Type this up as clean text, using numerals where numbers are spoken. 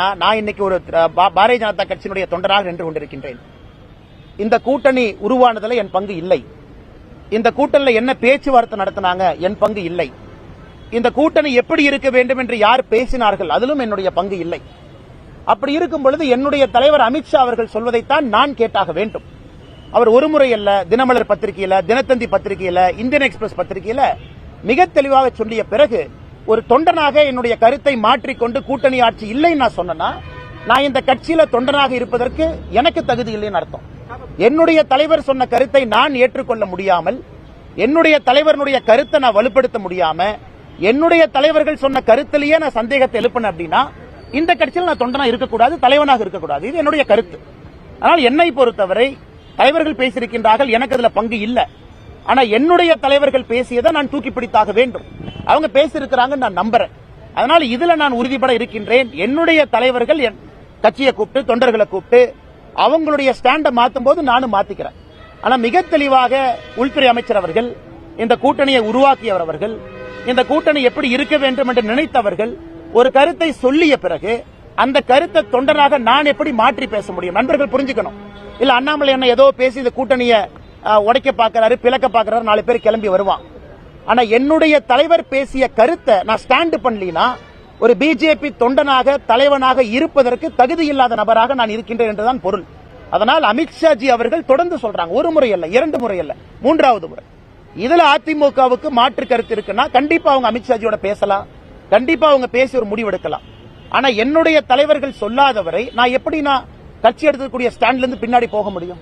நான் இன்னைக்கு ஒரு பாரதிய ஜனதா கட்சியினுடைய தொண்டராக நின்று கொண்டிருக்கின்றேன். இந்த கூட்டணி உருவானதில் என் பங்கு இல்லை. இந்த கூட்டணியில் என்ன பேச்சுவார்த்தை நடத்தினாங்க, என் பங்கு இல்லை. இந்த கூட்டணி எப்படி இருக்க வேண்டும் என்று யார் பேசினார்கள், அதிலும் என்னுடைய பங்கு இல்லை. அப்படி இருக்கும் பொழுது என்னுடைய தலைவர் அமித்ஷா அவர்கள் சொல்வதைத்தான் நான் கேட்டாக வேண்டும். அவர் ஒருமுறை அல்ல, தினமலர் பத்திரிகையில, தினத்தந்தி பத்திரிகையில, இந்தியன் எக்ஸ்பிரஸ் பத்திரிகையில மிக தெளிவாக சொல்லிய பிறகு ஒரு தொண்டனாக என்னுடைய கருத்தை மாற்றிக்கொண்டு கூட்டணி ஆட்சி இல்லைன்னு நான் சொன்னா, நான் இந்த கட்சியில தொண்டனாக இருப்பதற்கு எனக்கு தகுதி இல்லைன்னு அர்த்தம். என்னுடைய தலைவர் சொன்ன கருத்தை நான் ஏற்றுக்கொள்ள முடியாமல், என்னுடைய தலைவருடைய கருத்தை நான் வலுப்படுத்த முடியாம, என்னுடைய தலைவர்கள் சொன்ன கருத்திலேயே நான் சந்தேகத்தை எழுப்பினேன் அப்படின்னா இந்த கட்சியில் நான் தொண்டனா இருக்கக்கூடாது, தலைவனாக இருக்கக்கூடாது. இது என்னுடைய கருத்து. ஆனால் என்னை பொறுத்தவரை தலைவர்கள் பேசியிருக்கின்றார்கள், எனக்கு அதுல பங்கு இல்லை. ஆனா என்னுடைய தலைவர்கள் பேசியதை நான் தூக்கி பிடித்தாக வேண்டும். அவங்க பேசியிருக்கிறாங்க, நான் நம்புறேன். அதனால இதுல நான் உறுதிப்பட இருக்கின்றேன். என்னுடைய தலைவர்கள் கட்சியை கூப்பிட்டு, தொண்டர்களை கூப்பிட்டு அவங்களுடைய ஸ்டாண்டை மாற்றும் போது நானும் மாத்திக்கிறேன். ஆனா மிக தெளிவாக உள்துறை அமைச்சர் அவர்கள், இந்த கூட்டணியை உருவாக்கியவர் அவர்கள், இந்த கூட்டணி எப்படி இருக்க வேண்டும் என்று நினைத்தவர்கள் ஒரு கருத்தை சொல்லிய பிறகு அந்த கருத்தை தொண்டனாக நான் எப்படி மாற்றி பேச முடியும்? நண்பர்கள் புரிஞ்சுக்கணும். இல்ல அண்ணாமலை என்ன ஏதோ பேசி இந்த கூட்டணியை உடைக்க பாக்கிறாரு, பிளக்க பாக்கிறாரு, 4 பேர் கிளம்பி வருவான். ஆனா என்னுடைய தலைவர் பேசிய கருத்தை நான் ஸ்டாண்ட் பண்ணலினா ஒரு பிஜேபி தொண்டனாக தலைவனாக இருப்பதற்கு தகுதி இல்லாத நபராக நான் இருக்கின்றேன் என்றுதான் பொருள். அதனால் அமித்ஷாஜி அவர்கள் தொடர்ந்து சொல்றாங்க, ஒரு முறை அல்ல, 2 முறை அல்ல, 3வது முறை. இதுல அதிமுகவுக்கு மாற்று கருத்து இருக்குன்னா கண்டிப்பா அவங்க அமித்ஷாஜியோட பேசலாம், கண்டிப்பா அவங்க பேசி ஒரு முடிவெடுக்கலாம். ஆனா என்னுடைய தலைவர்கள் சொல்லாதவரை நான் எப்படி கட்சி எடுக்கக்கூடிய ஸ்டாண்ட்ல இருந்து பின்னாடி போக முடியும்?